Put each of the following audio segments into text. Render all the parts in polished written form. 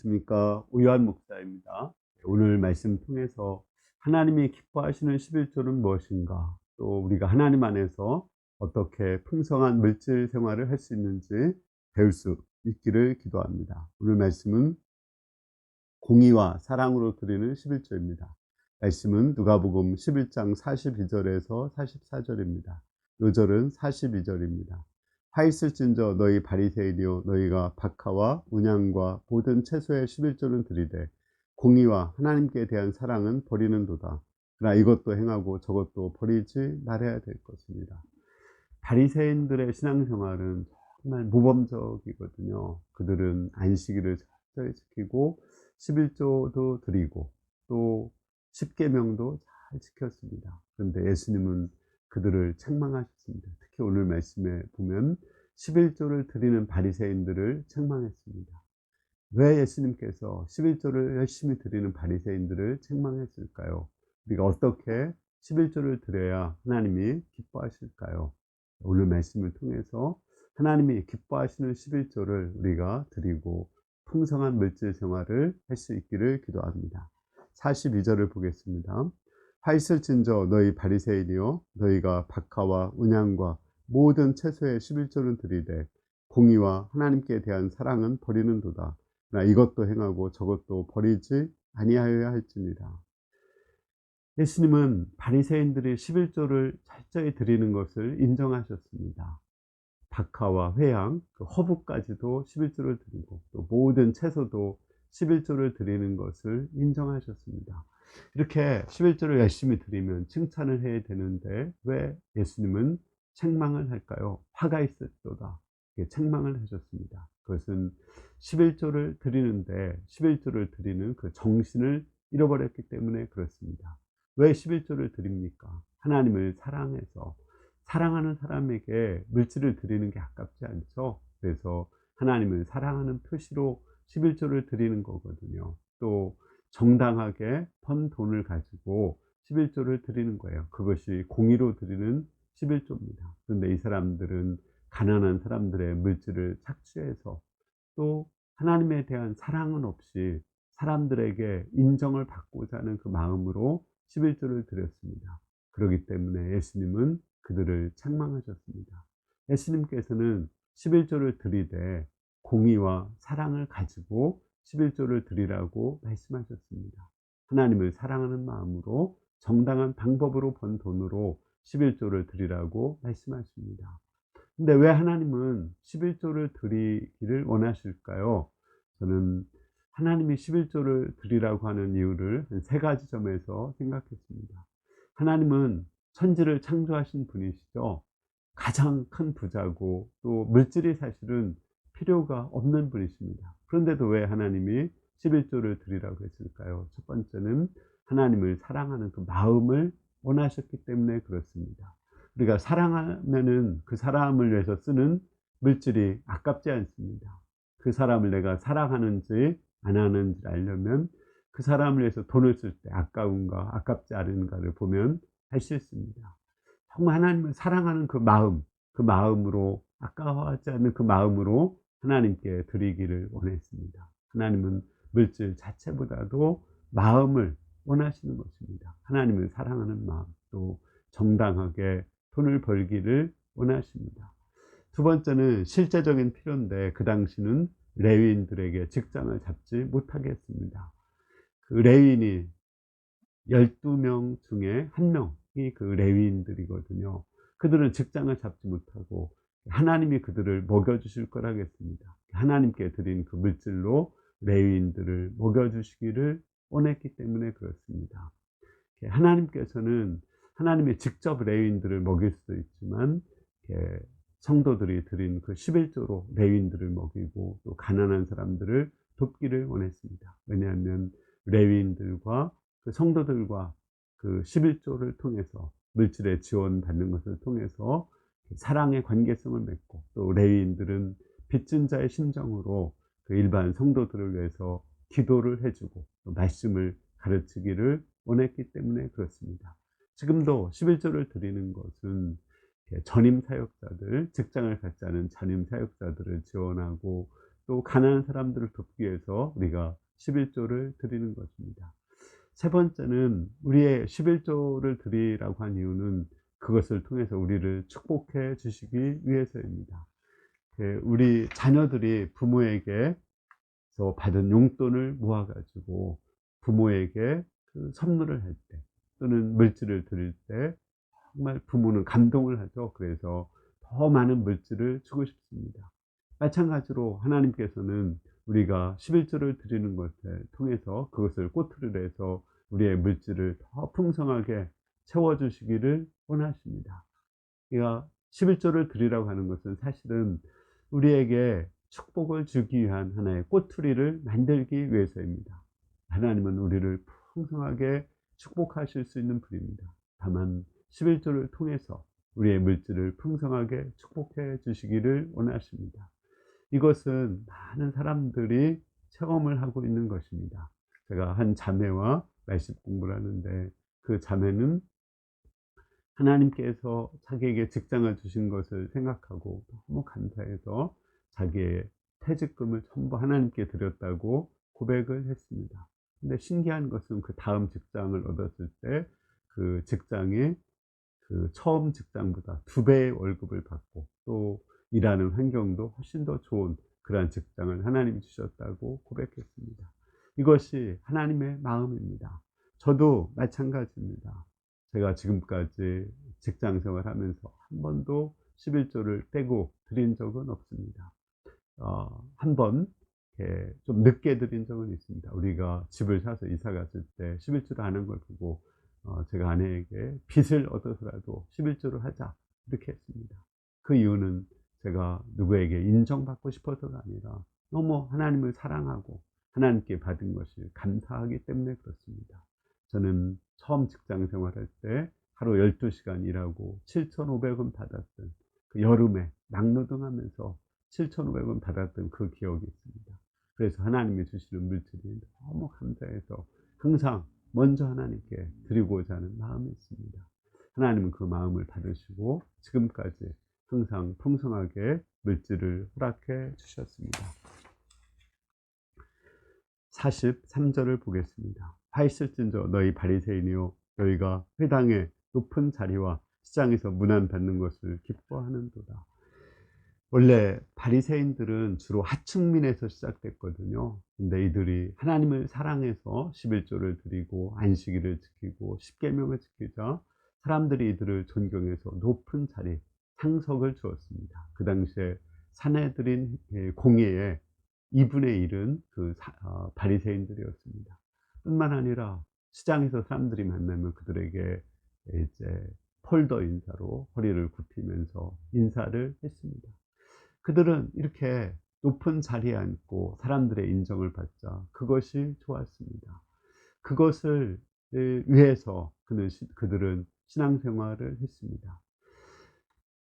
안녕하십니까. 오요한 목사입니다. 오늘 말씀 통해서 하나님이 기뻐하시는 11조는 무엇인가, 또 우리가 하나님 안에서 어떻게 풍성한 물질 생활을 할 수 있는지 배울 수 있기를 기도합니다. 오늘 말씀은 공의와 사랑으로 드리는 11조입니다. 말씀은 누가복음 11장 42절에서 44절입니다. 요절은 42절입니다. 화 있을진저 너희 바리새인이여, 너희가 박하와 운양과 모든 채소의 11조는 드리되 공의와 하나님께 대한 사랑은 버리는도다. 그러나 이것도 행하고 저것도 버리지 말아야 될 것입니다. 바리새인들의 신앙생활은 정말 모범적이거든요. 그들은 안식일을 철저히 지키고 11조도 드리고 또 십계명도 잘 지켰습니다. 그런데 예수님은 그들을 책망하셨습니다. 특히 오늘 말씀에 보면 11조를 드리는 바리새인들을 책망했습니다. 왜 예수님께서 11조를 열심히 드리는 바리새인들을 책망했을까요? 우리가 어떻게 11조를 드려야 하나님이 기뻐하실까요? 오늘 말씀을 통해서 하나님이 기뻐하시는 11조를 우리가 드리고 풍성한 물질 생활을 할 수 있기를 기도합니다. 42절을 보겠습니다. 화 있을진저 너희 바리새인이여, 너희가 박하와 운양과 모든 채소의 11조는 드리되 공의와 하나님께 대한 사랑은 버리는도다. 그러나 이것도 행하고 저것도 버리지 아니하여야 할지니라. 예수님은 바리새인들이 11조를 철저히 드리는 것을 인정하셨습니다. 박하와 회양, 허브까지도 11조를 드리고 또 모든 채소도 11조를 드리는 것을 인정하셨습니다. 이렇게 11조를 열심히 드리면 칭찬을 해야 되는데 왜 예수님은 책망을 할까요? 화가 있었도다. 책망을 하셨습니다. 그것은 11조를 드리는데 11조를 드리는 그 정신을 잃어버렸기 때문에 그렇습니다. 왜 11조를 드립니까? 하나님을 사랑해서, 사랑하는 사람에게 물질을 드리는 게 아깝지 않죠. 그래서 하나님을 사랑하는 표시로 11조를 드리는 거거든요. 또 정당하게 번 돈을 가지고 11조를 드리는 거예요. 그것이 공의로 드리는 11조입니다. 그런데 이 사람들은 가난한 사람들의 물질을 착취해서 또 하나님에 대한 사랑은 없이 사람들에게 인정을 받고자 하는 그 마음으로 11조를 드렸습니다. 그렇기 때문에 예수님은 그들을 책망하셨습니다. 예수님께서는 11조를 드리되 공의와 사랑을 가지고 11조를 드리라고 말씀하셨습니다. 하나님을 사랑하는 마음으로 정당한 방법으로 번 돈으로 11조를 드리라고 말씀하십니다. 근데 왜 하나님은 11조를 드리기를 원하실까요? 저는 하나님이 11조를 드리라고 하는 이유를 세 가지 점에서 생각했습니다. 하나님은 천지를 창조하신 분이시죠. 가장 큰 부자고 또 물질이 사실은 필요가 없는 분이십니다. 그런데도 왜 하나님이 11조를 드리라고 했을까요? 첫 번째는 하나님을 사랑하는 그 마음을 원하셨기 때문에 그렇습니다. 우리가 사랑하면은 그 사람을 위해서 쓰는 물질이 아깝지 않습니다. 그 사람을 내가 사랑하는지 안 하는지 알려면 그 사람을 위해서 돈을 쓸 때 아까운가 아깝지 않은가를 보면 할 수 있습니다. 정말 하나님을 사랑하는 그 마음, 그 마음으로, 아까워하지 않는 그 마음으로 하나님께 드리기를 원했습니다. 하나님은 물질 자체보다도 마음을 원하시는 것입니다. 하나님을 사랑하는 마음, 또 정당하게 돈을 벌기를 원하십니다. 두 번째는 실제적인 필요인데 그 당시는 레위인들에게 직장을 잡지 못하게 했습니다. 그 레위인이 12명 중에 1명이 그 레위인들이거든요. 그들은 직장을 잡지 못하고 하나님이 그들을 먹여주실 거라고 했습니다. 하나님께 드린 그 물질로 레위인들을 먹여주시기를 원했기 때문에 그렇습니다. 하나님께서는 하나님이 직접 레위인들을 먹일 수도 있지만 성도들이 드린 그 11조로 레위인들을 먹이고 또 가난한 사람들을 돕기를 원했습니다. 왜냐하면 레위인들과 그 성도들과 그 11조를 통해서 물질의 지원받는 것을 통해서 사랑의 관계성을 맺고 또 레위인들은 빚진 자의 심정으로 그 일반 성도들을 위해서 기도를 해주고 또 말씀을 가르치기를 원했기 때문에 그렇습니다. 지금도 11조를 드리는 것은 전임 사역자들, 직장을 갖지 않은 전임 사역자들을 지원하고 또 가난한 사람들을 돕기 위해서 우리가 11조를 드리는 것입니다. 세 번째는 우리의 11조를 드리라고 한 이유는 그것을 통해서 우리를 축복해 주시기 위해서입니다. 우리 자녀들이 부모에게 받은 용돈을 모아가지고 부모에게 그 선물을 할 때 또는 물질을 드릴 때 정말 부모는 감동을 하죠. 그래서 더 많은 물질을 주고 싶습니다. 마찬가지로 하나님께서는 우리가 11조를 드리는 것을 통해서 그것을 꼬투리로 해서 우리의 물질을 더 풍성하게 채워주시기를 원하십니다. 그러니까 11조를 드리라고 하는 것은 사실은 우리에게 축복을 주기 위한 하나의 꼬투리를 만들기 위해서입니다. 하나님은 우리를 풍성하게 축복하실 수 있는 분입니다. 다만 11조를 통해서 우리의 물질을 풍성하게 축복해 주시기를 원하십니다. 이것은 많은 사람들이 체험을 하고 있는 것입니다. 제가 한 자매와 말씀 공부를 하는데 그 자매는 하나님께서 자기에게 직장을 주신 것을 생각하고 너무 감사해서 자기의 퇴직금을 전부 하나님께 드렸다고 고백을 했습니다. 근데 신기한 것은 그 다음 직장을 얻었을 때 그 직장이 그 처음 직장보다 2배의 월급을 받고 또 일하는 환경도 훨씬 더 좋은 그러한 직장을 하나님이 주셨다고 고백했습니다. 이것이 하나님의 마음입니다. 저도 마찬가지입니다. 제가 지금까지 직장 생활하면서 한 번도 11조를 떼고 드린 적은 없습니다. 한 번 좀 늦게 드린 적은 있습니다. 우리가 집을 사서 이사 갔을 때 11조를 안 한 걸 보고 제가 아내에게 빚을 얻어서라도 11조를 하자 이렇게 했습니다. 그 이유는 제가 누구에게 인정받고 싶어서가 아니라 너무 하나님을 사랑하고 하나님께 받은 것이 감사하기 때문에 그렇습니다. 저는 처음 직장 생활할 때 하루 12시간 일하고 7,500원 받았던 그 여름에 낙노동하면서 7,500원 받았던 그 기억이 있습니다. 그래서 하나님이 주시는 물질이 너무 감사해서 항상 먼저 하나님께 드리고자 하는 마음이 있습니다. 하나님은 그 마음을 받으시고 지금까지 항상 풍성하게 물질을 허락해 주셨습니다. 43절을 보겠습니다. 화 있을진저 너희 바리새인이요 너희가 회당의 높은 자리와 시장에서 문안 받는 것을 기뻐하는도다. 원래 바리새인들은 주로 하층민에서 시작됐거든요. 근데 이들이 하나님을 사랑해서 11조를 드리고 안식일을 지키고 십계명을 지키자 사람들이 이들을 존경해서 높은 자리, 상석을 주었습니다. 그 당시에 사내들인 공예의 2분의 1은 그 바리새인들이었습니다. 뿐만 아니라 시장에서 사람들이 만나면 그들에게 이제 폴더 인사로 허리를 굽히면서 인사를 했습니다. 그들은 이렇게 높은 자리에 앉고 사람들의 인정을 받자 그것이 좋았습니다. 그것을 위해서 그들은 신앙생활을 했습니다.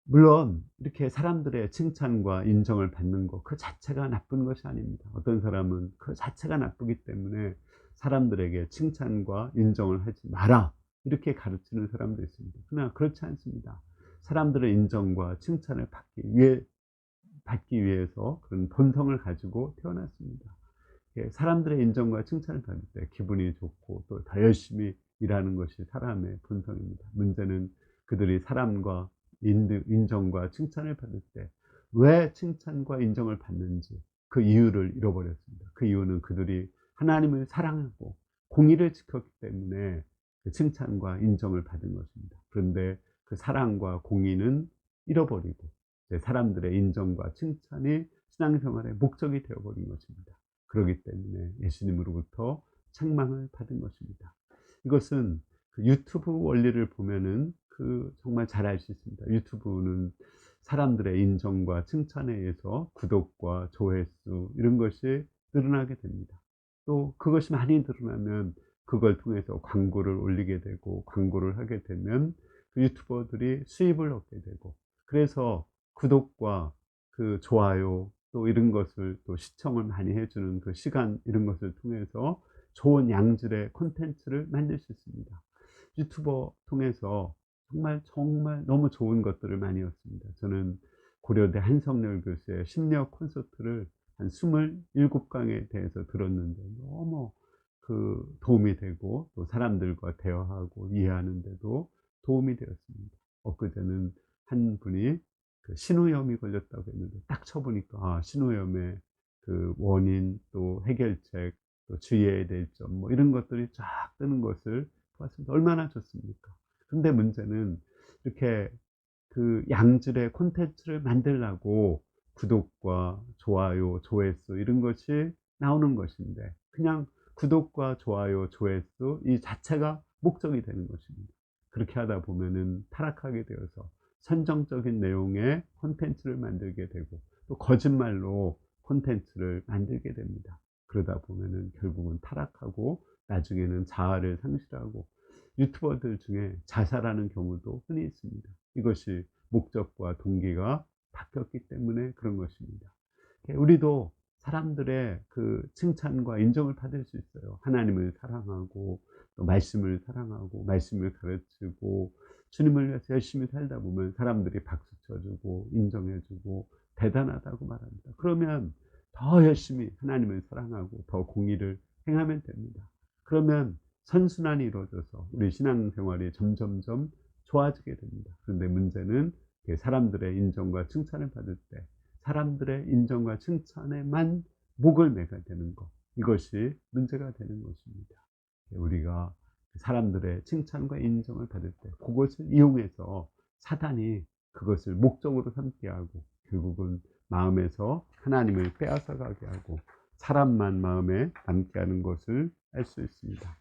물론 이렇게 사람들의 칭찬과 인정을 받는 것 그 자체가 나쁜 것이 아닙니다. 어떤 사람은 그 자체가 나쁘기 때문에 사람들에게 칭찬과 인정을 하지 마라 이렇게 가르치는 사람도 있습니다. 그러나 그렇지 않습니다. 사람들의 인정과 칭찬을 받기 위해서 그런 본성을 가지고 태어났습니다. 사람들의 인정과 칭찬을 받을 때 기분이 좋고 또 더 열심히 일하는 것이 사람의 본성입니다. 문제는 그들이 사람과 인정과 칭찬을 받을 때 왜 칭찬과 인정을 받는지 그 이유를 잃어버렸습니다. 그 이유는 그들이 하나님을 사랑하고 공의를 지켰기 때문에 그 칭찬과 인정을 받은 것입니다. 그런데 그 사랑과 공의는 잃어버리고 사람들의 인정과 칭찬이 신앙생활의 목적이 되어버린 것입니다. 그렇기 때문에 예수님으로부터 책망을 받은 것입니다. 이것은 그 유튜브 원리를 보면은 정말 잘 알 수 있습니다. 유튜브는 사람들의 인정과 칭찬에 의해서 구독과 조회수 이런 것이 늘어나게 됩니다. 또 그것이 많이 늘어나면 그걸 통해서 광고를 올리게 되고 광고를 하게 되면 그 유튜버들이 수입을 얻게 되고 그래서 구독과 그 좋아요 또 이런 것을 또 시청을 많이 해주는 그 시간 이런 것을 통해서 좋은 양질의 콘텐츠를 만들 수 있습니다. 유튜버 통해서 정말 너무 좋은 것들을 많이 얻습니다. 저는 고려대 한성열 교수의 심리학 콘서트를 한 27강에 대해서 들었는데 너무 도움이 되고 또 사람들과 대화하고 이해하는 데도 도움이 되었습니다. 엊그제는 한 분이 신우염이 걸렸다고 했는데 딱 쳐보니까 신우염의 원인 또 해결책 또 주의해야 될 점 뭐 이런 것들이 쫙 뜨는 것을 보았습니다. 얼마나 좋습니까? 근데 문제는 이렇게 양질의 콘텐츠를 만들려고 구독과 좋아요, 조회수 이런 것이 나오는 것인데 그냥 구독과 좋아요, 조회수 이 자체가 목적이 되는 것입니다. 그렇게 하다 보면은 타락하게 되어서 선정적인 내용의 콘텐츠를 만들게 되고 또 거짓말로 콘텐츠를 만들게 됩니다. 그러다 보면은 결국은 타락하고 나중에는 자아를 상실하고 유튜버들 중에 자살하는 경우도 흔히 있습니다. 이것이 목적과 동기가 바뀌었기 때문에 그런 것입니다. 우리도 사람들의 칭찬과 인정을 받을 수 있어요. 하나님을 사랑하고 또 말씀을 사랑하고 말씀을 가르치고 주님을 위해서 열심히 살다 보면 사람들이 박수 쳐주고 인정해주고 대단하다고 말합니다. 그러면 더 열심히 하나님을 사랑하고 더 공의를 행하면 됩니다. 그러면 선순환이 이루어져서 우리 신앙생활이 점점점 좋아지게 됩니다. 그런데 문제는 사람들의 인정과 칭찬을 받을 때 사람들의 인정과 칭찬에만 목을 매게 되는 것, 이것이 문제가 되는 것입니다. 우리가 사람들의 칭찬과 인정을 받을 때 그것을 이용해서 사단이 그것을 목적으로 삼게 하고 결국은 마음에서 하나님을 빼앗아 가게 하고 사람만 마음에 남게 하는 것을 알 수 있습니다.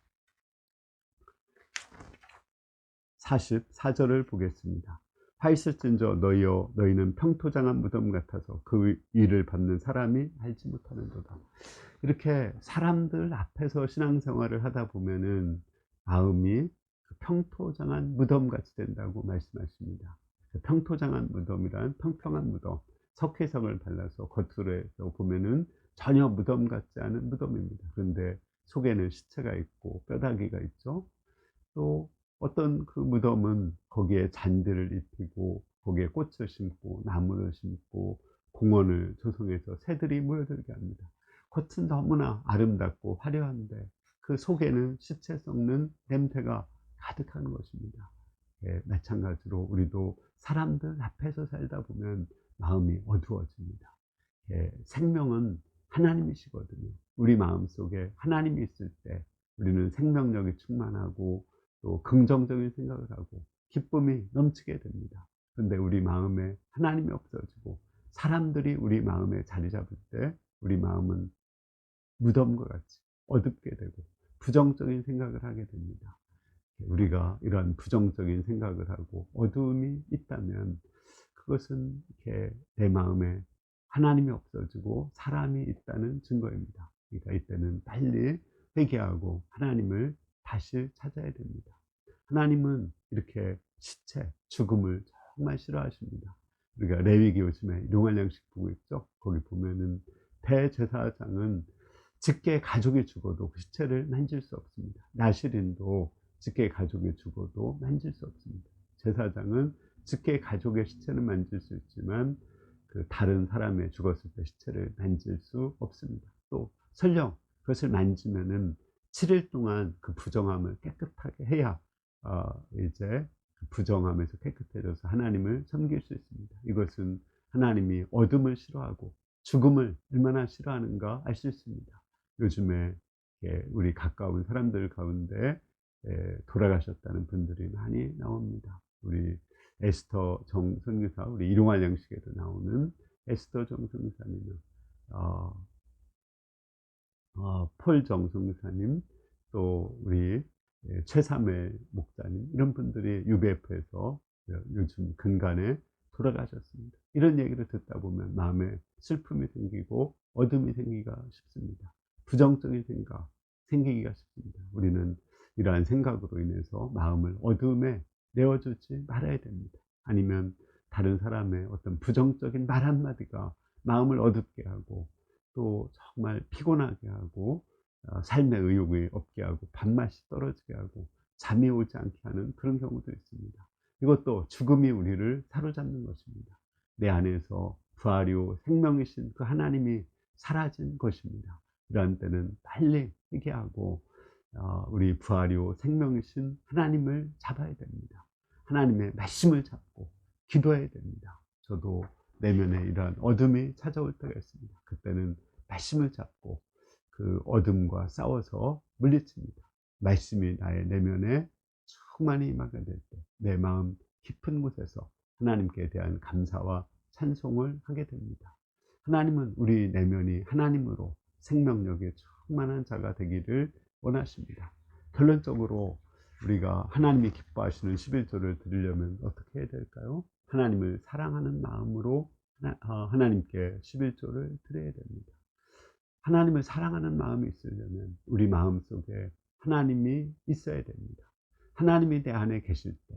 44절을 보겠습니다. 화 있을진저 너희여 너희는 평토장한 무덤 같아서 그 일을 받는 사람이 알지 못하는도다. 이렇게 사람들 앞에서 신앙생활을 하다 보면은 마음이 평토장한 무덤같이 된다고 말씀하십니다. 평토장한 무덤이란 평평한 무덤, 석회성을 발라서 겉으로 해서 보면은 전혀 무덤 같지 않은 무덤입니다. 그런데 속에는 시체가 있고 뼈다귀가 있죠. 또 어떤 무덤은 거기에 잔디를 입히고 거기에 꽃을 심고 나무를 심고 공원을 조성해서 새들이 모여들게 합니다. 겉은 너무나 아름답고 화려한데 그 속에는 시체 썩는 냄새가 가득한 것입니다. 마찬가지로 우리도 사람들 앞에서 살다 보면 마음이 어두워집니다. 생명은 하나님이시거든요. 우리 마음속에 하나님이 있을 때 우리는 생명력이 충만하고 또 긍정적인 생각을 하고 기쁨이 넘치게 됩니다. 그런데 우리 마음에 하나님이 없어지고 사람들이 우리 마음에 자리 잡을 때 우리 마음은 무덤과 같이 어둡게 되고 부정적인 생각을 하게 됩니다. 우리가 이런 부정적인 생각을 하고 어두움이 있다면 그것은 이렇게 내 마음에 하나님이 없어지고 사람이 있다는 증거입니다. 그러니까 이때는 빨리 회개하고 하나님을 다시 찾아야 됩니다. 하나님은 이렇게 시체, 죽음을 정말 싫어하십니다. 우리가 레위기 요즘에 용할 양식 보고 있죠? 거기 보면은 대제사장은 직계 가족이 죽어도 그 시체를 만질 수 없습니다. 나실인도 직계 가족이 죽어도 만질 수 없습니다. 제사장은 직계 가족의 시체는 만질 수 있지만 다른 사람의 죽었을 때 시체를 만질 수 없습니다. 또 설령 그것을 만지면은 7일 동안 그 부정함을 깨끗하게 해야 이제 그 부정함에서 깨끗해져서 하나님을 섬길 수 있습니다. 이것은 하나님이 어둠을 싫어하고 죽음을 얼마나 싫어하는가 알 수 있습니다. 요즘에 우리 가까운 사람들 가운데 돌아가셨다는 분들이 많이 나옵니다. 우리 에스더 정 선교사, 우리 일용할 양식에도 나오는 에스더 정 선교사님은 폴 정 선교사님, 또 우리 최삼일 목사님, 이런 분들이 UBF에서 요즘 근간에 돌아가셨습니다. 이런 얘기를 듣다 보면 마음에 슬픔이 생기고 어둠이 생기기가 쉽습니다. 부정적인 생각 생기기가 쉽습니다. 우리는 이러한 생각으로 인해서 마음을 어둠에 내어주지 말아야 됩니다. 아니면 다른 사람의 어떤 부정적인 말 한마디가 마음을 어둡게 하고 또 정말 피곤하게 하고 삶의 의욕이 없게 하고 밥맛이 떨어지게 하고 잠이 오지 않게 하는 그런 경우도 있습니다. 이것도 죽음이 우리를 사로잡는 것입니다. 내 안에서 부활이요 생명이신 그 하나님이 사라진 것입니다. 이러한 때는 빨리 회개하고 우리 부활이요 생명이신 하나님을 잡아야 됩니다. 하나님의 말씀을 잡고 기도해야 됩니다. 저도 내면에 이러한 어둠이 찾아올 때가 있습니다. 그때는 말씀을 잡고 그 어둠과 싸워서 물리칩니다. 말씀이 나의 내면에 충만히 임하게 될 때 내 마음 깊은 곳에서 하나님께 대한 감사와 찬송을 하게 됩니다. 하나님은 우리 내면이 하나님으로 생명력에 충만한 자가 되기를 원하십니다. 결론적으로 우리가 하나님이 기뻐하시는 11조를 드리려면 어떻게 해야 될까요? 하나님을 사랑하는 마음으로 하나님께 11조를 드려야 됩니다. 하나님을 사랑하는 마음이 있으려면 우리 마음 속에 하나님이 있어야 됩니다. 하나님이 내 안에 계실 때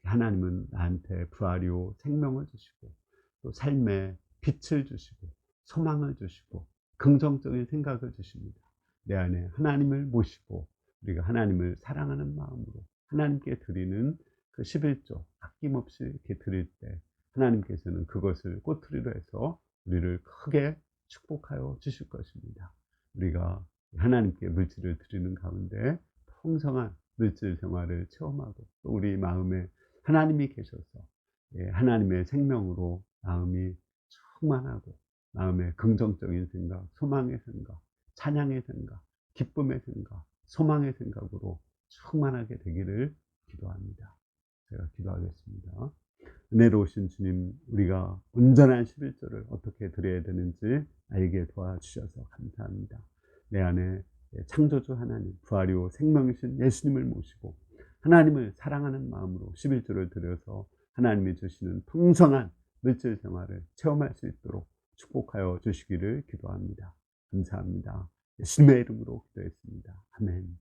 하나님은 나한테 부활이요 생명을 주시고 또 삶에 빛을 주시고 소망을 주시고 긍정적인 생각을 주십니다. 내 안에 하나님을 모시고 우리가 하나님을 사랑하는 마음으로 하나님께 드리는 그 11조 아낌없이 이렇게 드릴 때 하나님께서는 그것을 꼬투리로 해서 우리를 크게 축복하여 주실 것입니다. 우리가 하나님께 물질을 드리는 가운데 풍성한 물질 생활을 체험하고 또 우리 마음에 하나님이 계셔서 하나님의 생명으로 마음이 충만하고 마음에 긍정적인 생각, 소망의 생각, 찬양의 생각, 기쁨의 생각, 소망의 생각으로 충만하게 되기를 기도합니다. 제가 기도하겠습니다. 은혜로우신 주님, 우리가 온전한 11조를 어떻게 드려야 되는지 알게 도와주셔서 감사합니다. 내 안에 창조주 하나님, 부활이요 생명이신 예수님을 모시고 하나님을 사랑하는 마음으로 11조를 드려서 하나님이 주시는 풍성한 물질 생활을 체험할 수 있도록 축복하여 주시기를 기도합니다. 감사합니다. 예수님의 이름으로 기도했습니다. 아멘.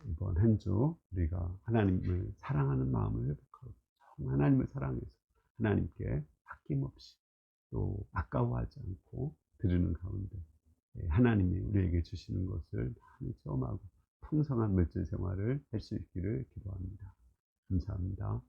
이번 한 주 우리가 하나님을 사랑하는 마음을 회복하고 하나님을 사랑해서 하나님께 아낌없이 또 아까워하지 않고 드리는 가운데 하나님이 우리에게 주시는 것을 많이 체험하고 풍성한 물질 생활을 할 수 있기를 기도합니다. 감사합니다.